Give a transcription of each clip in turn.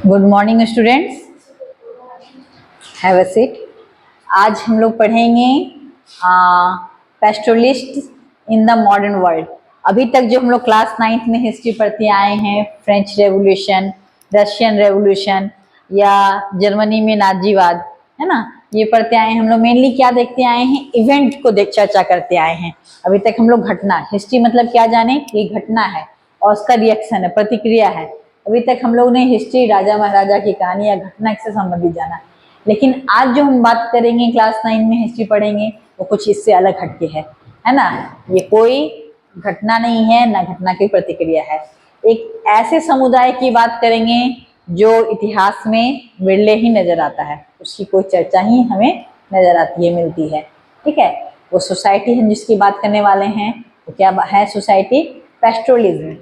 Good morning students, have a seat. आज हम लोग पढ़ेंगे pastoralist in the modern world. अभी तक जो हम लोग क्लास 9th में हिस्ट्री पढ़ते आए हैं, फ्रेंच रेवोल्यूशन, रशियन रेवोल्यूशन या जर्मनी में नाजीवाद, है ना, ये पढ़ते आए हैं। हम लोग मेनली क्या देखते आए हैं, इवेंट को चर्चा करते आए हैं। अभी तक हम लोग घटना, हिस्ट्री मतलब क्या जाने, ये घटना है और उसका रिएक्शन है, प्रतिक्रिया है। अभी तक हम लोग ने हिस्ट्री, राजा महाराजा की कहानी या घटना से संबंधित जाना, लेकिन आज जो हम बात करेंगे, क्लास 9 में हिस्ट्री पढ़ेंगे, वो कुछ इससे अलग हटके है ना। ये कोई घटना नहीं है, ना घटना की प्रतिक्रिया है। एक ऐसे समुदाय की बात करेंगे जो इतिहास में विरले ही नजर आता है, उसकी कोई चर्चा ही हमें नजर आती है, मिलती है। ठीक है, वो सोसाइटी हम जिसकी बात करने वाले हैं वो क्या है, सोसाइटी पेस्टोरलिज्म।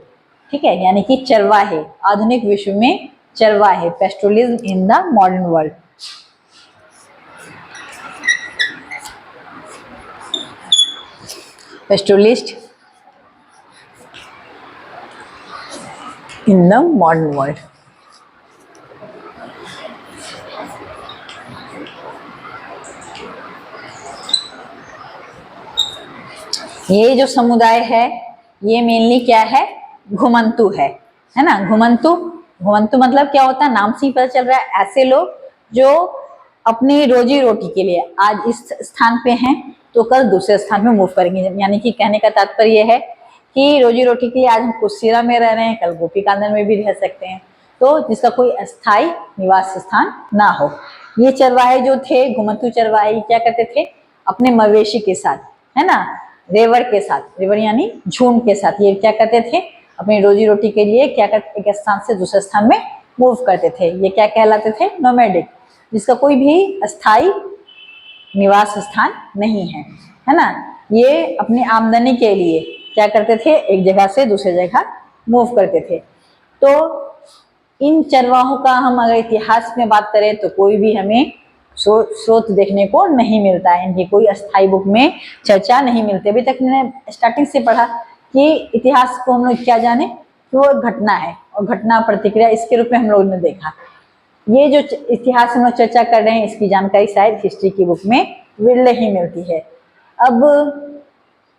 ठीक है, यानी कि चरवाहे, आधुनिक विश्व में चरवाहे, pastoralism in the modern world. Pastoralist in the modern world. ये जो समुदाय है ये मेनली क्या है, घुमंतु है ना। घुमंतु, घुमंतु मतलब क्या होता है, नाम से ही पता चल रहा है, ऐसे लोग जो अपनी रोजी रोटी के लिए आज इस स्थान पे हैं तो कल दूसरे स्थान पे मूव करेंगे। यानी कि कहने का तात्पर्य यह है कि रोजी रोटी के लिए आज हम कुशीरा में रह रहे हैं, कल गोपीकांदन में भी रह सकते हैं, तो जिसका कोई अस्थाई निवास स्थान ना हो। ये चरवाहे जो थे, घुमंतु चरवाहे, क्या करते थे, अपने मवेशी के साथ, है ना, रेवर के साथ, रेवर यानी झुंड के साथ, ये क्या करते थे, अपनी रोजी रोटी के लिए क्या करते, एक स्थान से दूसरे स्थान में मूव करते थे। ये क्या कहलाते थे, नोमैडिक, जिसका कोई भी अस्थाई निवास स्थान नहीं है ना। ये अपनी आमदनी के लिए क्या करते थे, एक जगह से दूसरी जगह मूव करते थे। तो इन चरवाहों का हम अगर इतिहास में बात करें तो कोई भी हमें स्रोत देखने को नहीं मिलता है, इनकी कोई अस्थाई बुक में चर्चा नहीं मिलती। अभी तक मैंने स्टार्टिंग से पढ़ा कि इतिहास को हम लोग क्या जाने कि वो घटना है और घटना प्रतिक्रिया इसके रूप में हम लोगों ने देखा। ये जो इतिहास हम लोग चर्चा कर रहे हैं, इसकी जानकारी शायद हिस्ट्री की बुक में विरले ही मिलती है। अब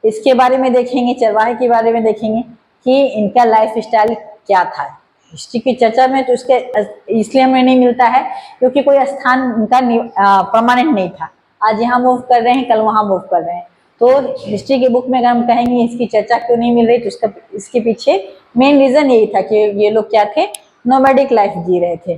इसके बारे में देखेंगे, चरवाहे के बारे में देखेंगे कि इनका लाइफ स्टाइल क्या था। हिस्ट्री की चर्चा में तो इसके इसलिए हमें नहीं मिलता है क्योंकि कोई स्थान इनका परमानेंट नहीं था, आज यहाँ मूव कर रहे हैं, कल वहाँ मूव कर रहे हैं। तो हिस्ट्री की बुक में अगर हम कहेंगे इसकी चर्चा क्यों नहीं मिल रही, तो इसका इसके पीछे मेन रीजन यही था कि ये लोग क्या थे, नोमैडिक लाइफ जी रहे थे।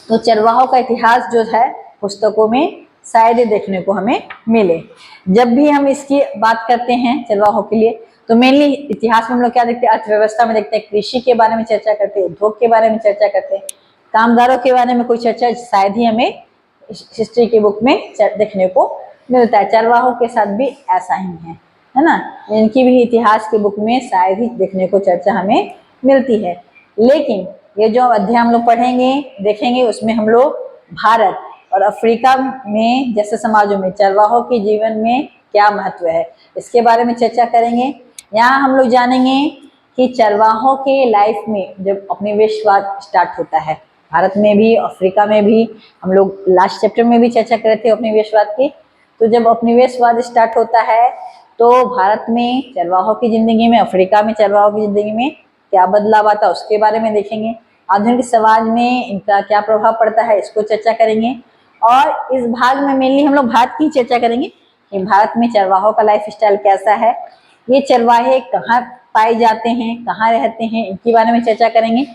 तो चरवाहों का इतिहास जो है पुस्तकों में शायद देखने को हमें मिले। जब भी हम इसकी बात करते हैं चरवाहों के लिए, तो मेनली इतिहास में हम लोग क्या देखते हैं, अर्थव्यवस्था में देखते हैं, कृषि के बारे में चर्चा करते हैं, उद्योग के बारे में चर्चा करते हैं, कामगारों के बारे में कोई चर्चा शायद ही हमें हिस्ट्री की बुक में देखने को मिलता है। चरवाहों के साथ भी ऐसा ही है ना, इनकी भी इतिहास की बुक में शायद ही देखने को चर्चा हमें मिलती है। लेकिन ये जो अध्याय हम लोग पढ़ेंगे, देखेंगे, उसमें हम लोग भारत और अफ्रीका में जैसे समाजों में चरवाहों के जीवन में क्या महत्व है, इसके बारे में चर्चा करेंगे। यहाँ हम लोग जानेंगे कि चरवाहों के लाइफ में जब उपनिवेशवाद स्टार्ट होता है, भारत में भी अफ्रीका में भी, हम लोग लास्ट चैप्टर में भी चर्चा कर रहे थे उपनिवेशवाद की। तो जब उपनिवेशवाद स्टार्ट होता है तो भारत में चरवाहों की जिंदगी में, अफ्रीका में चरवाहों की जिंदगी में क्या बदलाव आता है, उसके बारे में देखेंगे। आधुनिक समाज में इनका क्या प्रभाव पड़ता है, इसको चर्चा करेंगे। और इस भाग में मेनली हम लोग भारत की चर्चा करेंगे कि भारत में चरवाहों का लाइफ स्टाइल कैसा है, ये चरवाहे कहाँ पाए जाते हैं, कहाँ रहते हैं, इनके बारे में चर्चा करेंगे।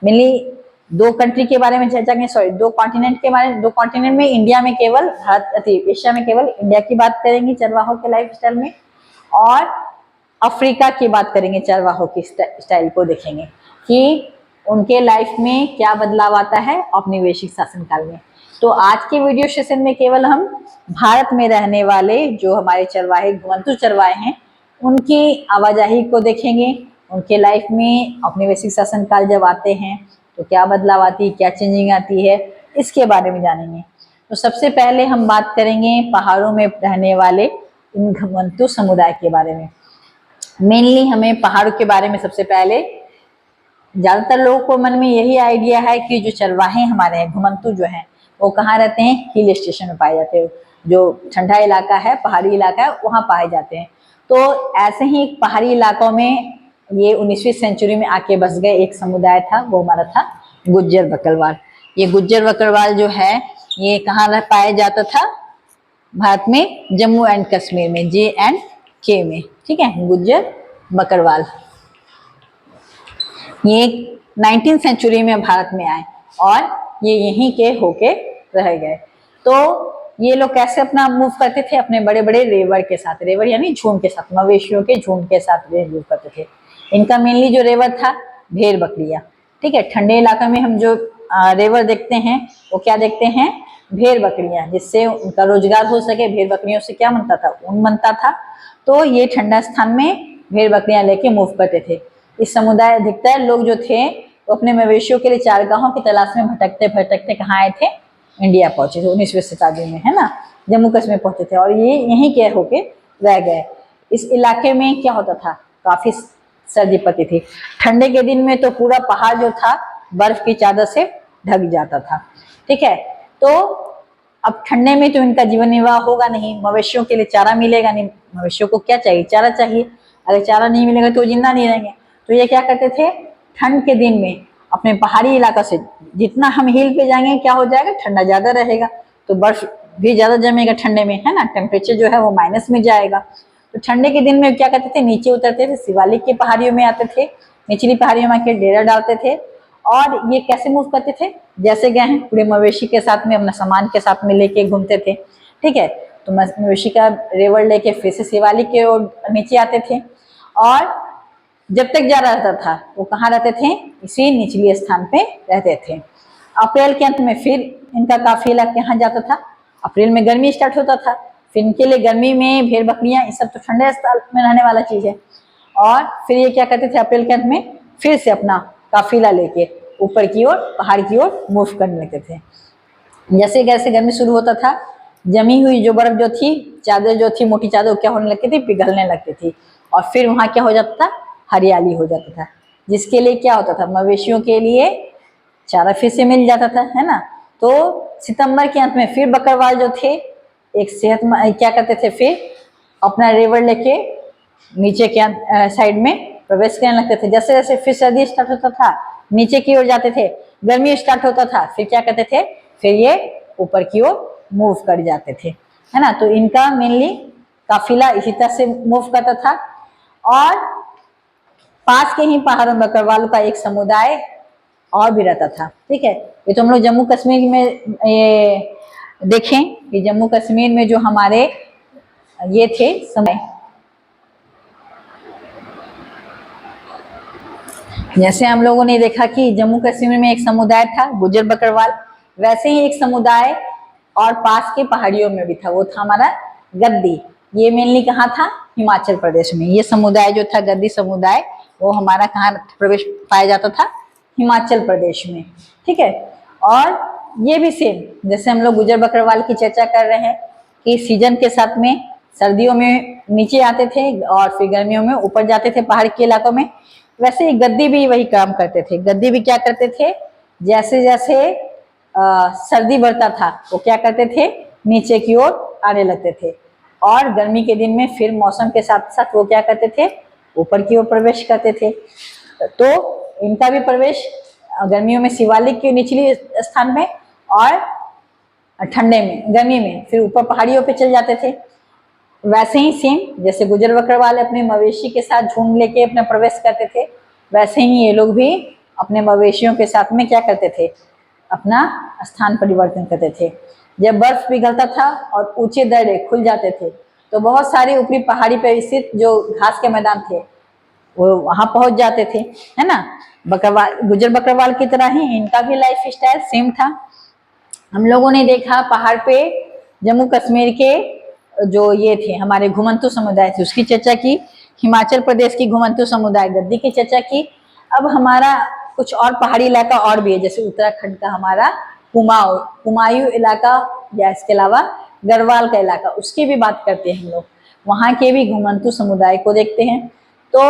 मेनली दो कंट्री के बारे में चर्चा करेंगे, सॉरी दो कॉन्टिनेंट के बारे में। दो कॉन्टिनेंट में इंडिया में केवल भारत, एशिया में केवल इंडिया की बात करेंगे चरवाहों के लाइफ स्टाइल में, और अफ्रीका की बात करेंगे, चरवाहों की स्टाइल को देखेंगे कि उनके लाइफ में क्या बदलाव आता है औपनिवेशिक शासनकाल में। तो आज के वीडियो सेशन में केवल हम भारत में रहने वाले जो हमारे चरवाहे, घुमंतु चरवाहे हैं, उनकी आवाजाही को देखेंगे। उनके लाइफ में औपनिवेशिक शासनकाल जब आते हैं तो क्या बदलाव आती है, क्या चेंजिंग आती है, इसके बारे में जानेंगे। तो सबसे पहले हम बात करेंगे पहाड़ों में रहने वाले इन घुमंतु समुदाय के बारे में। मेनली हमें पहाड़ों के बारे में सबसे पहले ज्यादातर लोगों को मन में यही आइडिया है कि जो चरवाहे हमारे हैं, घुमंतू जो हैं, वो कहाँ रहते हैं? हिल स्टेशन में पाए जाते हैं, जो ठंडा इलाका है, पहाड़ी इलाका है, वहाँ पाए जाते हैं। तो ऐसे ही पहाड़ी इलाकों में ये 19वीं सेंचुरी में आके बस गए एक समुदाय था, वो हमारा था गुज्जर बकरवाल। ये गुज्जर बकरवाल जो है ये कहाँ पाया जाता था? भारत में जम्मू एंड कश्मीर में, JNK में, ठीक है, गुज्जर बकरवाल। ये 19वीं सेंचुरी में भारत में आए और ये यहीं के होके रह गए। तो ये लोग कैसे अपना मूव करते थे? अपने बड़े बड़े रेवर के साथ, रेवर यानी झुंड के साथ, मवेशियों के झुंड के साथ मूव करते थे। इनका मेनली जो रेवर था भेड़ बकरियां, ठीक है। ठंडे इलाका में हम जो रेवर देखते हैं वो क्या देखते हैं? भेड़ बकरियां, जिससे उनका रोजगार हो सके। भेड़ बकरियों से क्या बनता था? ऊन बनता था। तो ये ठंडा स्थान में भेड़ बकरियां लेके मूव करते थे। इस समुदाय अधिकतर लोग जो थे वो अपने मवेशियों के लिए चारगाहों की तलाश में भटकते भटकते कहाँ आए थे? इंडिया पहुंचे थे 19वीं शताब्दी में, है ना, जम्मू कश्मीर पहुंचे थे और ये यहीं के होके रह गए। इस इलाके में क्या होता था? काफी सर्दी पड़ती थी। ठंडे के दिन में तो पूरा पहाड़ जो था बर्फ की चादर से ढक जाता था, ठीक है। तो अब ठंडे में तो इनका जीवन निर्वाह होगा नहीं, मवेशियों के लिए चारा मिलेगा नहीं। मवेशियों को क्या चाहिए? चारा चाहिए। अगर चारा नहीं मिलेगा तो जिंदा नहीं रहेंगे। तो ये क्या करते थे? ठंड के दिन में अपने पहाड़ी इलाका से, जितना हम हिल पे जाएंगे क्या हो जाएगा? ठंडा ज्यादा रहेगा, तो बर्फ भी ज्यादा जमेगा ठंडे में, है ना, टेम्परेचर जो है वो माइनस में जाएगा। तो ठंडे के दिन में क्या करते थे? नीचे उतरते थे, शिवालिक की पहाड़ियों में आते थे, निचली पहाड़ियों में आके डेरा डालते थे। और ये कैसे मूव करते थे? जैसे गए हैं पूरे मवेशी के साथ में, अपना सामान के साथ में लेके घूमते थे, ठीक है। तो मवेशी का रेवड़ लेके फिर से शिवालिक के ओर नीचे आते थे और जब तक जा रहता था वो कहाँ रहते थे? इसी निचली स्थान पे रहते थे। अप्रैल के अंत में फिर इनका काफिला कहाँ जाता था? अप्रैल में गर्मी स्टार्ट होता था, फिर इनके लिए गर्मी में भेड़ बकरियां ये सब तो ठंडे स्थल में रहने वाला चीज है। और फिर ये क्या करते थे? अप्रैल के अंत में फिर से अपना काफिला लेके ऊपर की ओर, पहाड़ की ओर मूव करने लगते थे। जैसे जैसे गर्मी शुरू होता था, जमी हुई जो बर्फ जो थी, चादर जो थी, मोटी चादर, क्या होने लगती थी? पिघलने लगती थी। और फिर वहां क्या हो जाता था? हरियाली हो जाता था, जिसके लिए क्या होता था? मवेशियों के लिए चारा फिर से मिल जाता था, है ना। तो सितंबर के अंत में फिर बकरवाल जो थे एक सेहतमंद क्या करते थे? फिर अपना रेवड़ लेके नीचे के साइड में प्रवेश करने लगते थे। जैसे जैसे फिर सर्दी स्टार्ट होता था नीचे की ओर जाते थे, गर्मी स्टार्ट होता था फिर क्या करते थे? फिर ये ऊपर की ओर मूव कर जाते थे, है ना। तो इनका मेनली काफिला इसी तरह से मूव करता था। और पास के ही पहाड़ों में बकरवालों का एक समुदाय और भी रहता था, ठीक है। ये तो हम लोग जम्मू कश्मीर में ये देखें कि जम्मू कश्मीर में जो हमारे ये थे समय, जैसे हम लोगों ने देखा कि जम्मू कश्मीर में एक समुदाय था गुज्जर बकरवाल, वैसे ही एक समुदाय और पास के पहाड़ियों में भी था, वो था हमारा गद्दी। ये मेनली कहाँ था? हिमाचल प्रदेश में। ये समुदाय जो था गद्दी समुदाय, वो हमारा कहाँ प्रवेश पाया जाता था? हिमाचल प्रदेश में, ठीक है। और ये भी सेम जैसे हम लोग गुज्जर बकरवाल की चर्चा कर रहे हैं कि सीजन के साथ में सर्दियों में नीचे आते थे और फिर गर्मियों में ऊपर जाते थे पहाड़ के इलाकों में, वैसे ही गद्दी भी वही काम करते थे। गद्दी भी क्या करते थे? जैसे जैसे सर्दी बढ़ता था वो क्या करते थे? नीचे की ओर आने लगते थे। और गर्मी के दिन में फिर मौसम के साथ साथ वो क्या करते थे? ऊपर की ओर प्रवेश करते थे। तो इनका भी प्रवेश गर्मियों में शिवालिक के निचली स्थान में और ठंडे में, गर्मी में फिर ऊपर पहाड़ियों पे चल जाते थे। वैसे ही सेम जैसे गुज्जर बकरवाल अपने मवेशी के साथ झुंड लेके अपना प्रवेश करते थे, वैसे ही ये लोग भी अपने मवेशियों के साथ में क्या करते थे? अपना स्थान परिवर्तन करते थे। जब बर्फ पिघलता था और ऊंचे दर्रे खुल जाते थे तो बहुत सारी ऊपरी पहाड़ी पर स्थित जो घास के मैदान थे वो वहां पहुंच जाते थे, है ना। बकरवाल, गुज्जर बकरवाल की तरह ही इनका भी लाइफ स्टाइल सेम था। हम लोगों ने देखा पहाड़ पे जम्मू कश्मीर के जो ये थे हमारे घुमंतू समुदाय थे उसकी चर्चा की, हिमाचल प्रदेश की घुमंतू समुदाय गद्दी की चर्चा की। अब हमारा कुछ और पहाड़ी इलाका और भी है, जैसे उत्तराखंड का हमारा कुमायूं इलाका या इसके अलावा गढ़वाल का इलाका, उसकी भी बात करते हैं हम लोग। वहाँ के भी घुमंतू समुदाय को देखते हैं। तो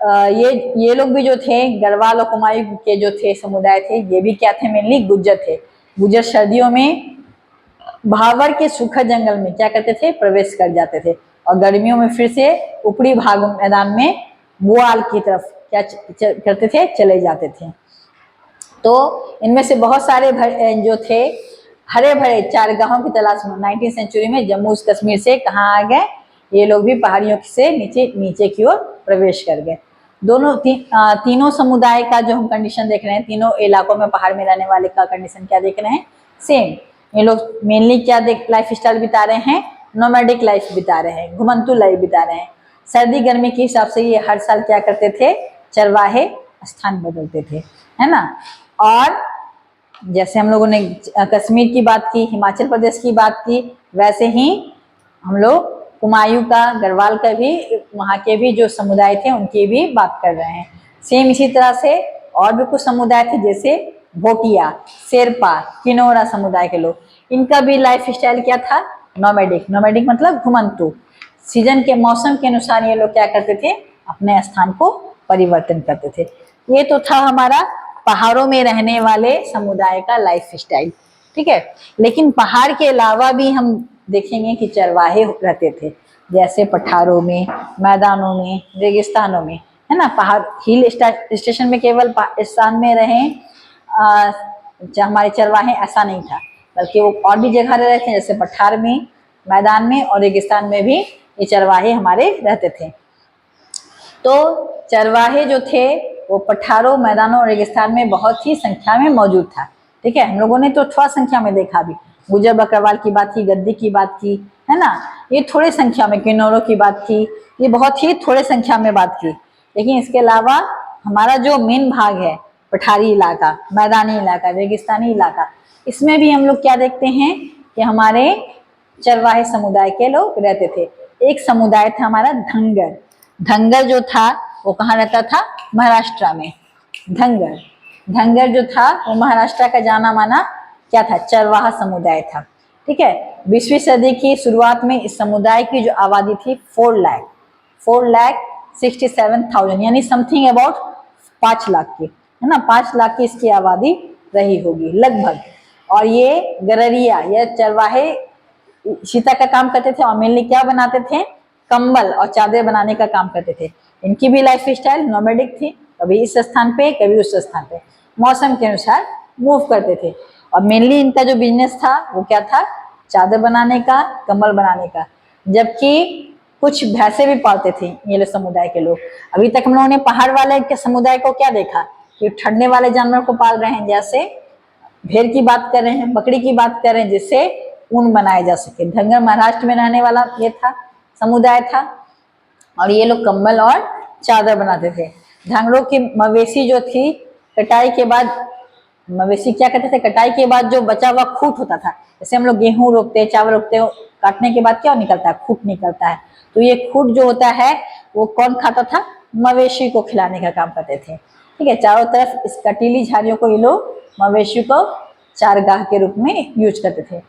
ये लोग भी जो थे गढ़वाल और कुमायूं के जो थे समुदाय थे, ये भी क्या थे, मेनली गुज्जर थे। गुज्जर सर्दियों में भावर के सूखा जंगल में क्या करते थे, प्रवेश कर जाते थे, और गर्मियों में फिर से ऊपरी भाग मैदान में बुआल की तरफ क्या करते थे, चले जाते थे। तो इनमें से बहुत सारे जो थे हरे भरे चारगाहों की तलाश में 19वीं सेंचुरी में जम्मू कश्मीर से कहाँ आ गए, ये लोग भी पहाड़ियों से नीचे की ओर प्रवेश कर गए। तीनों समुदाय का जो हम कंडीशन देख रहे हैं, तीनों इलाकों में पहाड़ में रहने वाले का कंडीशन क्या देख रहे हैं, सेम। ये लोग मेनली क्या लाइफ स्टाइल बिता रहे हैं, नोमैडिक लाइफ बिता रहे हैं, घुमंतु लाइफ बिता रहे हैं। सर्दी गर्मी के हिसाब से ये हर साल क्या करते थे, चरवाहे स्थान बदलते थे, है ना। और जैसे हम लोगों ने कश्मीर की बात की, हिमाचल प्रदेश की बात की, वैसे ही हम लोग कुमायूं का, गढ़वाल का भी, वहाँ के भी जो समुदाय थे उनकी भी बात कर रहे हैं। सेम इसी तरह से और भी कुछ समुदाय थे, जैसे भोटिया, शेरपा, किनोरा समुदाय के लोग, इनका भी लाइफ स्टाइल क्या था, नोमैडिक। नोमैडिक मतलब घुमंतु। सीजन के मौसम के अनुसार ये लोग क्या करते थे, अपने स्थान को परिवर्तन करते थे। ये तो था हमारा पहाड़ों में रहने वाले समुदाय का लाइफ स्टाइल, ठीक है। लेकिन पहाड़ के अलावा भी हम देखेंगे कि चरवाहे रहते थे, जैसे पठारों में, मैदानों में, रेगिस्तानों में, है ना। पहाड़ हिल स्टेशन में केवल स्थान में रहे हमारे चरवाहे, ऐसा नहीं था, बल्कि वो और भी जगह रह रहे थे, जैसे पठार में, मैदान में और रेगिस्तान में भी ये चरवाहे हमारे रहते थे। तो चरवाहे जो थे वो पठारों, मैदानों और रेगिस्तान में बहुत ही संख्या में मौजूद था, ठीक है। हम लोगों ने तो थोड़ा संख्या में देखा भी, गुजर बकरवाल की बात की, गद्दी की बात की, है ना, ये थोड़े संख्या में, किन्नौरों की बात की, ये बहुत ही थोड़े संख्या में बात की। लेकिन इसके अलावा हमारा जो मेन भाग है, पठारी इलाका, मैदानी इलाका, रेगिस्तानी इलाका, इसमें भी हम लोग क्या देखते हैं कि हमारे चरवाहे समुदाय के लोग रहते थे। एक समुदाय था हमारा धंगर। धंगर जो था वो कहाँ रहता था, महाराष्ट्र में। धंगर जो था वो महाराष्ट्र का जाना माना क्या था, चरवाहा समुदाय था, ठीक है। 20वीं सदी की शुरुआत में इस समुदाय की जो आबादी थी 4,67,000, यानी समथिंग अबाउट 5 लाख की, है ना, 5 लाख की इसकी आबादी रही होगी लगभग। और ये गररिया या चरवाहे सीता का काम करते थे, और मेनली क्या बनाते थे, कंबल और चादर बनाने का काम करते थे। इनकी भी लाइफ स्टाइल नोमैडिक थी, कभी इस स्थान पे कभी उस स्थान पे, मौसम के अनुसार मूव करते थे। और मेनली इनका जो बिजनेस था वो क्या था, चादर बनाने का, कंबल बनाने का। जबकि कुछ भैंसे भी पालते थे ये लोग समुदाय के लोग। अभी तक हम लोगों ने पहाड़ वाले के समुदाय को क्या देखा कि ठंडे वाले जानवर को पाल रहे हैं, जैसे भेड़ की बात कर रहे हैं, बकरी की बात कर रहे हैं, जिससे ऊन बनाया जा सके। धंगर महाराष्ट्र में रहने वाला ये था, समुदाय था, और ये लोग कंबल और चादर बनाते थे। धंगरों की मवेशी जो थी, कटाई के बाद मवेशी क्या करते थे, कटाई के बाद जो बचा हुआ खूट होता था, जैसे हम लोग गेहूं रोपते, चावल रोपते, काटने के बाद क्या निकलता है, खूट निकलता है। तो ये खूट जो होता है वो कौन खाता था, मवेशी को खिलाने का काम करते थे, ठीक है। चारों तरफ इस कटीली झाड़ियों को ये लोग मवेशी को चारगाह के रूप में यूज करते थे।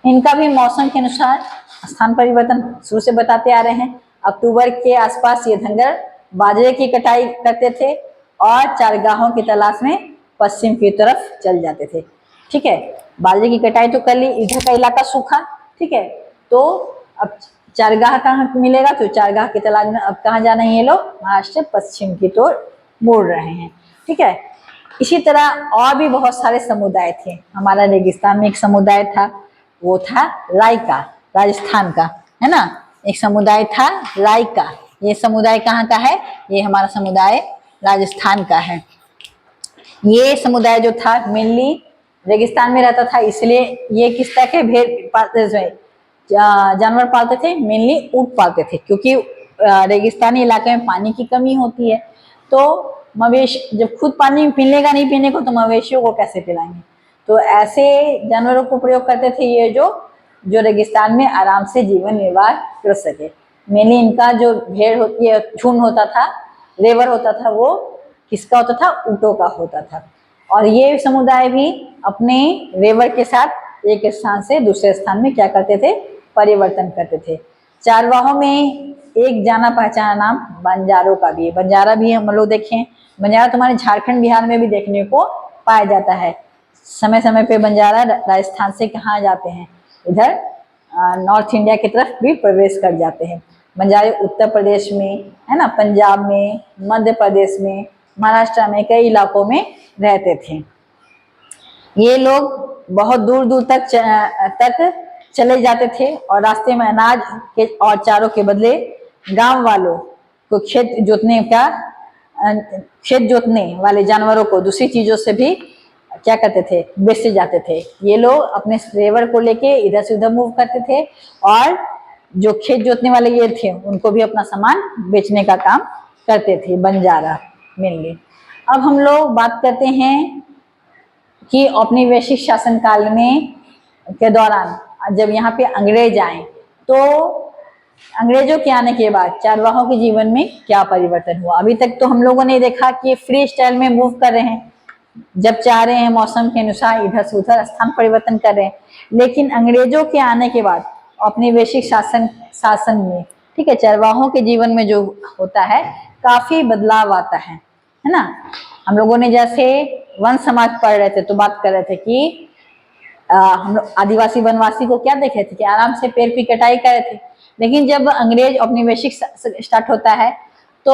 इनका भी मौसम के अनुसार स्थान परिवर्तन शुरू से बताते आ रहे हैं। अक्टूबर के आसपास ये धंगर बाजरे की कटाई करते थे और चारगाहों की तलाश में पश्चिम की तरफ चल जाते थे, ठीक है। बाजरे की कटाई तो कर ली, इधर का इलाका सूखा, ठीक है। तो अब चारगाह कहाँ मिलेगा, तो चारगाह की तलाश में अब कहाँ जाना है, ये लोग महाराष्ट्र पश्चिम की ओर मुड़ रहे हैं, ठीक है। इसी तरह और भी बहुत सारे समुदाय थे। हमारा रेगिस्तान में एक समुदाय था, वो था रायका, राजस्थान का, है ना। एक समुदाय था रायका, ये समुदाय कहाँ का है, ये हमारा समुदाय राजस्थान का है। ये समुदाय जो था मेनली रेगिस्तान में रहता था, इसलिए ये किस तरह के भेड़ पालते थे, जानवर पालते थे, मेनली ऊंट पालते थे, क्योंकि रेगिस्तानी इलाके में पानी की कमी होती है। तो मवेशी जब खुद पानी पिलेगा नहीं पीने को, तो मवेशियों को कैसे पिलाएंगे। तो ऐसे जानवरों को प्रयोग करते थे ये जो रेगिस्तान में आराम से जीवन निर्वाह कर सके। मेनली इनका जो भेड़ होती है, झुंड होता था, रेवर होता था, वो किसका होता था, ऊंटों का होता था। और ये समुदाय भी अपने रेवर के साथ एक स्थान से दूसरे स्थान में क्या करते थे, परिवर्तन करते थे। चारवाहों में एक जाना पहचाना नाम बंजारों का भी है। बंजारा भी हम लोग देखें, बंजारा तुम्हारे झारखंड बिहार में भी देखने को पाया जाता है। समय समय पे बंजारा राजस्थान से कहाँ जाते हैं, इधर नॉर्थ इंडिया की तरफ भी प्रवेश कर जाते हैं। बंजारे उत्तर प्रदेश में, है ना, पंजाब में, मध्य प्रदेश में, महाराष्ट्र में कई इलाकों में रहते थे। ये लोग बहुत दूर दूर तक चले जाते थे और रास्ते में अनाज के और चारों के बदले गांव वालों को खेत जोतने वाले जानवरों को दूसरी चीजों से भी क्या करते थे, बेचते जाते थे। ये लोग अपने लेबर को लेके इधर से उधर मूव करते थे और जो खेत जोतने वाले ये थे उनको भी अपना सामान बेचने का काम करते थे, बंजारा मेनली। अब हम लोग बात करते हैं कि औपनिवेशिक शासन काल में के दौरान जब यहाँ पे अंग्रेज आए तो अंग्रेजों के आने के बाद चारवाहों के जीवन में क्या परिवर्तन हुआ। अभी तक तो हम लोगों ने देखा कि फ्री स्टाइल में मूव कर रहे हैं, जब चाह रहे हैं मौसम के अनुसार इधर से उधर स्थान परिवर्तन कर रहे हैं। लेकिन अंग्रेजों के आने के बाद औपनिवेशिक शासन में, ठीक है, चरवाहों के जीवन में जो होता है काफी बदलाव आता है ना। हम लोगों ने जैसे वन समाज पढ़ रहे थे तो बात कर रहे थे कि हम लोग आदिवासी वनवासी को क्या देख रहे थे कि आराम से पेड़ की कटाई कर रहे थे। लेकिन जब अंग्रेज औपनिवेशिक स्टार्ट होता है तो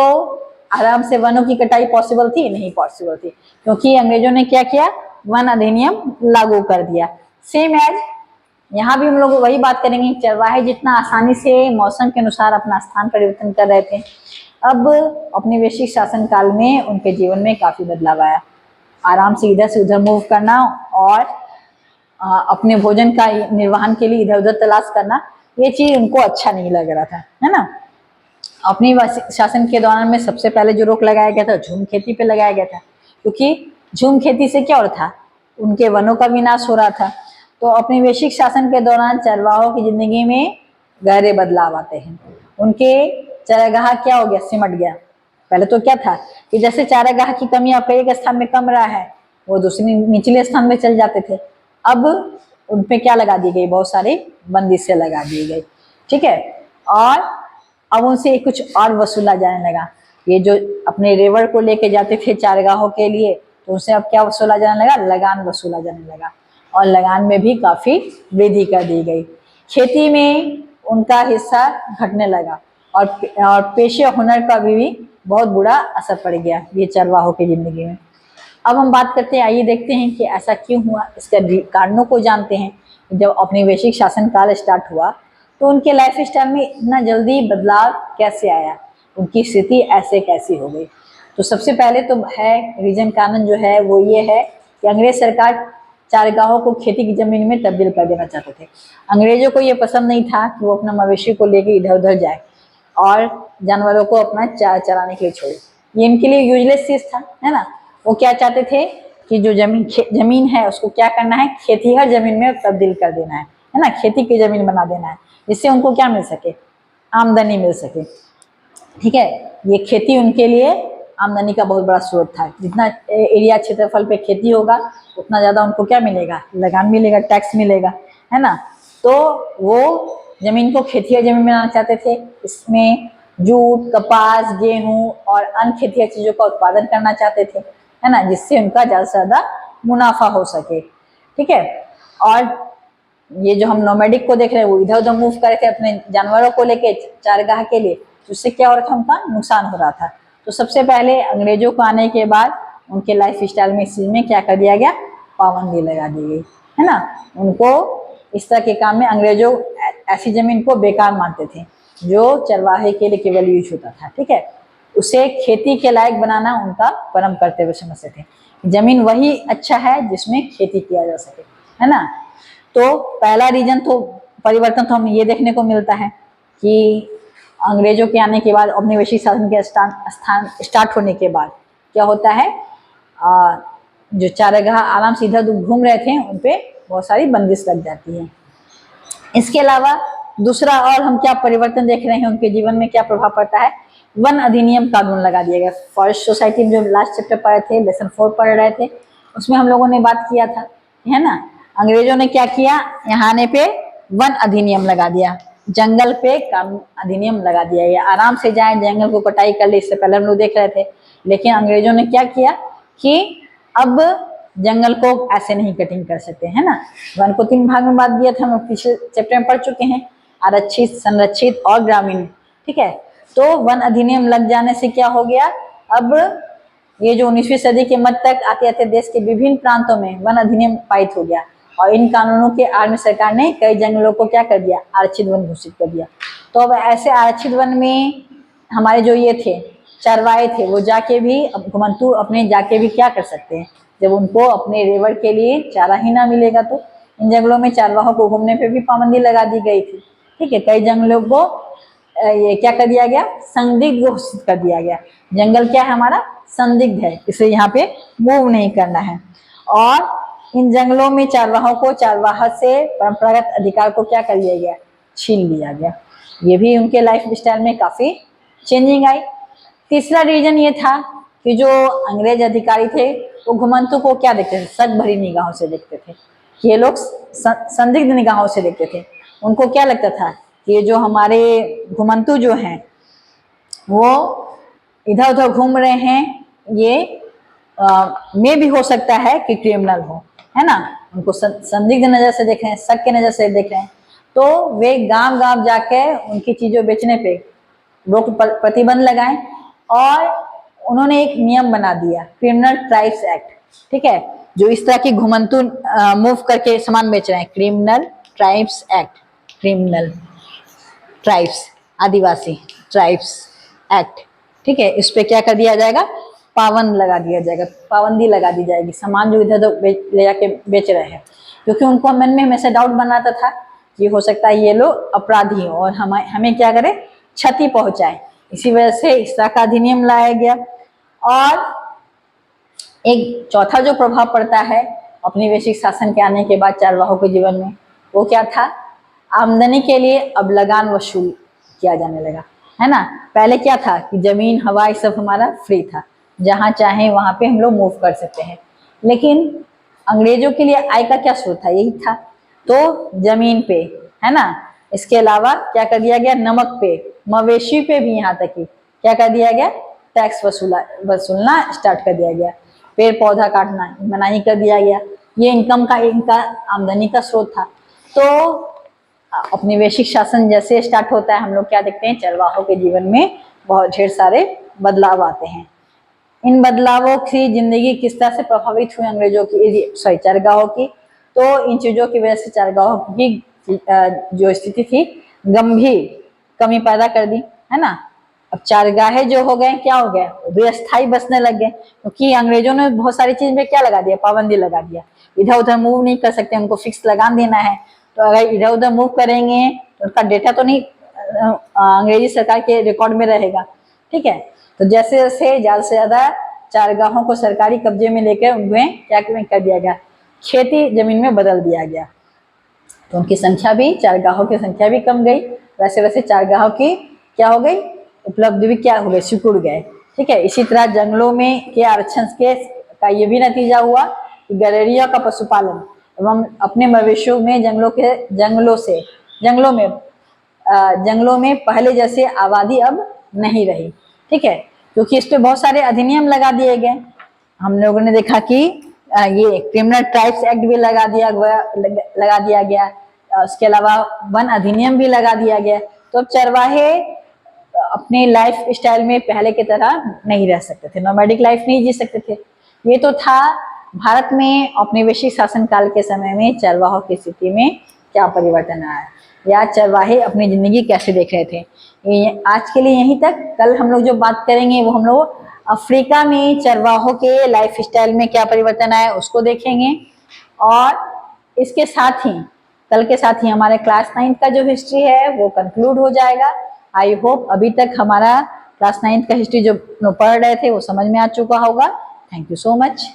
आराम से वनों की कटाई पॉसिबल थी? नहीं पॉसिबल थी, क्योंकि अंग्रेजों ने क्या किया, वन अधिनियम लागू कर दिया। सेम एज यहाँ भी हम लोग वही बात करेंगे, चरवाहे जितना आसानी से मौसम के अनुसार अपना स्थान परिवर्तन कर रहे थे, अब औपनिवेशिक शासन काल में उनके जीवन में काफी बदलाव आया। आराम से इधर से उधर मूव करना और अपने भोजन का निर्वहन के लिए इधर उधर तलाश करना, ये चीज उनको अच्छा नहीं लग रहा था, है ना। अपनी शासन के दौरान में सबसे पहले जो रोक लगाया गया था झूम खेती पे लगाया गया था, क्योंकि झूम खेती से क्या हो रहा था, उनके वनों का विनाश हो रहा था। तो औपनिवेशिक शासन के दौरान चरवाहों की जिंदगी में गहरे बदलाव आते हैं। उनके चारागाह क्या हो गया, सिमट गया। पहले तो क्या था कि जैसे चारागाह की कमी आपका एक स्थान में कम रहा है, वो दूसरे निचले स्थान में चल जाते थे। अब उनपे क्या लगा दी गई, बहुत सारी बंदिशें लगा दी गई, ठीक है। और अब उनसे कुछ और वसूला जाने लगा। ये जो अपने रेवर को लेके जाते थे चारगाहों के लिए, तो उनसे अब क्या वसूला जाने लगा, लगान वसूला जाने लगा। और लगान में भी काफी वृद्धि कर दी गई। खेती में उनका हिस्सा घटने लगा और पेशे हुनर का भी बहुत बुरा असर पड़ गया ये चरवाहों की जिंदगी में। अब हम बात करते हैं, आइए देखते हैं कि ऐसा क्यों हुआ, इसके कारणों को जानते हैं। जब औपनिवेशिक शासन काल स्टार्ट हुआ तो उनके लाइफ स्टाइल में इतना जल्दी बदलाव कैसे आया, उनकी स्थिति ऐसे कैसी हो गई। तो सबसे पहले तो है रीजन, कारण जो है वो ये है कि अंग्रेज सरकार चारगाहों को खेती की जमीन में तब्दील कर देना चाहते थे। अंग्रेजों को ये पसंद नहीं था कि वो अपना मवेशी को लेकर इधर उधर जाए और जानवरों को अपना चराने के लिए छोड़े, ये इनके लिए यूजलेस चीज था, है ना। वो क्या चाहते थे कि जो जमीन है उसको क्या करना है, खेतीहर जमीन में तब्दील कर देना है ना, खेती की जमीन बना देना है, जिससे उनको क्या मिल सके, आमदनी मिल सके, ठीक है। ये खेती उनके लिए आमदनी का बहुत बड़ा स्रोत था। जितना एरिया क्षेत्रफल पे खेती होगा उतना ज्यादा उनको क्या मिलेगा, लगान मिलेगा, टैक्स मिलेगा, है ना। तो वो जमीन को खेतीहर जमीन बनाना चाहते थे। इसमें जूट, कपास, गेहूं और अन्य खेतीहर चीजों का उत्पादन करना चाहते थे, है ना, जिससे उनका ज्यादा से ज्यादा मुनाफा हो सके, ठीक है। और ये जो हम नोमैडिक को देख रहे हैं वो इधर उधर मूव कर रहे थे अपने जानवरों को लेके चारगाह के लिए, उससे क्या हो रहा था, उनका नुकसान हो रहा था। तो सबसे पहले अंग्रेजों को आने के बाद उनके लाइफ स्टाइल में इस चीज में क्या कर दिया गया, पाबंदी लगा दी गई, है ना। उनको इस तरह के काम में अंग्रेजों ऐसी जमीन को बेकार मानते थे जो चरवाहे के लिए केवल यूज होता था, ठीक है। उसे खेती के लायक बनाना उनका परम कर्तव्य समझते थे। जमीन वही अच्छा है जिसमें खेती किया जा सके, है ना। तो पहला रीजन तो परिवर्तन तो हमें ये देखने को मिलता है कि अंग्रेजों के आने के बाद, औपनिवेशिक शासन के स्थान स्टार्ट होने के बाद क्या होता है, जो चारागाह आराम से इधर घूम रहे थे उन पे बहुत सारी बंदिश लग जाती है। इसके अलावा दूसरा और हम क्या परिवर्तन देख रहे हैं, उनके जीवन में क्या प्रभाव पड़ता है, वन अधिनियम कानून लगा दिया गया। फॉरेस्ट सोसाइटी में जो लास्ट चैप्टर पढ़े थे, लेसन 4 पढ़ रहे थे, उसमें हम लोगों ने बात किया था, है ना। अंग्रेजों ने क्या किया, यहाँ आने पे वन अधिनियम लगा दिया। जंगल पे कानून अधिनियम लगा दिया गया, आराम से जाएं जंगल को कटाई कर ले, इससे पहले हम लोग देख रहे थे। लेकिन अंग्रेजों ने क्या किया कि अब जंगल को ऐसे नहीं कटिंग कर सकते, है ना। वन को 3 भाग में बांट दिया था, हम लोग पिछले चैप्टर में पढ़ चुके हैं, आरक्षित, संरक्षित और ग्रामीण, ठीक है। तो वन अधिनियम लग जाने से क्या हो गया, अब ये जो 19वीं सदी के मध्य तक आते आते देश के विभिन्न प्रांतों में वन अधिनियम पारित हो गया और इन कानूनों के आड़ में सरकार ने कई जंगलों को क्या कर दिया, आरक्षित वन घोषित कर दिया। तो अब ऐसे आरक्षित वन में हमारे जो ये थे चरवाहे थे, वो जाके भी घुमंतू अपने जाके भी क्या कर सकते हैं, जब उनको अपने रेवड़ के लिए चारा ही ना मिलेगा। तो इन जंगलों में चरवाहों को घूमने पे भी पाबंदी लगा दी गई थी, ठीक है। कई जंगलों को ये क्या कर दिया गया, संदिग्ध घोषित कर दिया गया। जंगल क्या है हमारा, संदिग्ध है, इसे यहाँ पे मूव नहीं करना है। और इन जंगलों में चरवाहों को चरवाहा से परंपरागत अधिकार को क्या कर लिया गया, छीन लिया गया। ये भी उनके लाइफ स्टाइल में काफी चेंजिंग आई। तीसरा रीजन ये था कि जो अंग्रेज अधिकारी थे वो घुमंतू को क्या देखते थे, शक भरी निगाहों से देखते थे। ये लोग संदिग्ध निगाहों से देखते थे। उनको क्या लगता था कि ये जो हमारे घुमंतू जो हैं वो इधर उधर घूम रहे हैं, ये में भी हो सकता है कि क्रिमिनल हो, है ना। उनको संदिग्ध नजर से देख रहे हैं, शक के नजर से देख रहे हैं। तो वे गांव गांव जाके उनकी चीजों बेचने पे रोक प्रतिबंध लगाए और उन्होंने एक नियम बना दिया, क्रिमिनल ट्राइब्स एक्ट, ठीक है। जो इस तरह की घुमंतू मूव करके सामान बेच रहे हैं, criminal tribes act, criminal tribes, आदिवासी ट्राइब्स एक्ट, ठीक है। इस पे क्या कर दिया जाएगा, पाबंद लगा दिया जाएगा, पाबंदी लगा दी जाएगी सामान जो इधर ले जाके बेच रहे हैं। क्योंकि उनको मन में हमेशा डाउट बनाता था कि हो सकता है ये लोग अपराधी हो और हमें क्या करे, क्षति पहुंचाए। इसी वजह से इस तरह का अधिनियम लाया गया। और एक चौथा जो प्रभाव पड़ता है औपनिवेशिक शासन के आने के बाद चरवाहों के जीवन में, वो क्या था, आमदनी के लिए अब लगान वसूल किया जाने लगा, है ना। पहले क्या था कि जमीन हवा ये सब हमारा फ्री था, जहां चाहे वहां पे हम लोग मूव कर सकते हैं। लेकिन अंग्रेजों के लिए आय का क्या स्रोत था, यही था। तो जमीन पे, है ना, इसके अलावा क्या कर दिया गया, नमक पे, मवेशी पे भी यहाँ तक कि क्या कर दिया गया, टैक्स वसूलना स्टार्ट कर दिया गया। पेड़ पौधा काटना मनाही कर दिया गया। ये इनका आमदनी का स्रोत था। तो औपनिवेशिक शासन जैसे स्टार्ट होता है, हम लोग क्या देखते हैं, चरवाहों के जीवन में बहुत ढेर सारे बदलाव आते हैं। इन बदलावों की जिंदगी किस तरह से प्रभावित हुई अंग्रेजों की, चरगाहों की, तो इन चीजों की वजह से चरगाहों की जो स्थिति थी गंभीर कमी पैदा कर दी, है ना। अब चारगाहे जो हो गए, क्या हो गए, वे अस्थायी बसने लग गए, क्योंकि अंग्रेजों ने बहुत सारी चीज में क्या लगा दिया, पाबंदी लगा दिया। इधर उधर मूव नहीं कर सकते, उनको फिक्स लगान देना है। तो अगर इधर उधर मूव करेंगे तो उनका डेटा तो नहीं अंग्रेजी सरकार के रिकॉर्ड में रहेगा, ठीक है। तो जैसे जैसे ज्यादा से ज्यादा चारगाहों को सरकारी कब्जे में लेकर उन्हें क्या कर दिया गया, खेती जमीन में बदल दिया गया। तो उनकी संख्या भी, चारगाहों की संख्या भी कम गई। वैसे वैसे चारगाहों की क्या हो गई, उपलब्धि भी क्या हो गई, सिकुड़ गए, ठीक है। इसी तरह जंगलों में के आरक्षण के का ये भी नतीजा हुआ कि गड़ेरिया का पशुपालन एवं अपने मवेशियों में जंगलों में पहले जैसे आबादी अब नहीं रही, ठीक है। क्योंकि इस पे बहुत सारे अधिनियम लगा दिए गए। हम लोगों ने देखा कि ये क्रिमिनल ट्राइब्स एक्ट भी लगा दिया गया। उसके अलावा वन अधिनियम भी लगा दिया गया। तो अब चरवाहे अपने लाइफ स्टाइल में पहले की तरह नहीं रह सकते थे, नोमैडिक लाइफ नहीं जी सकते थे। ये तो था भारत में औपनिवेशिक शासन काल के समय में चरवाहों की स्थिति में क्या परिवर्तन आया, या चरवाहे अपनी जिंदगी कैसे देख रहे थे। आज के लिए यहीं तक। कल हम लोग जो बात करेंगे वो हम लोग अफ्रीका में चरवाहों के लाइफ स्टाइल में क्या परिवर्तन आया उसको देखेंगे। और इसके साथ ही कल के साथ ही हमारे क्लास 9 का जो हिस्ट्री है वो कंक्लूड हो जाएगा। आई होप अभी तक हमारा क्लास 9 का हिस्ट्री जो पढ़ रहे थे वो समझ में आ चुका होगा। Thank you so much.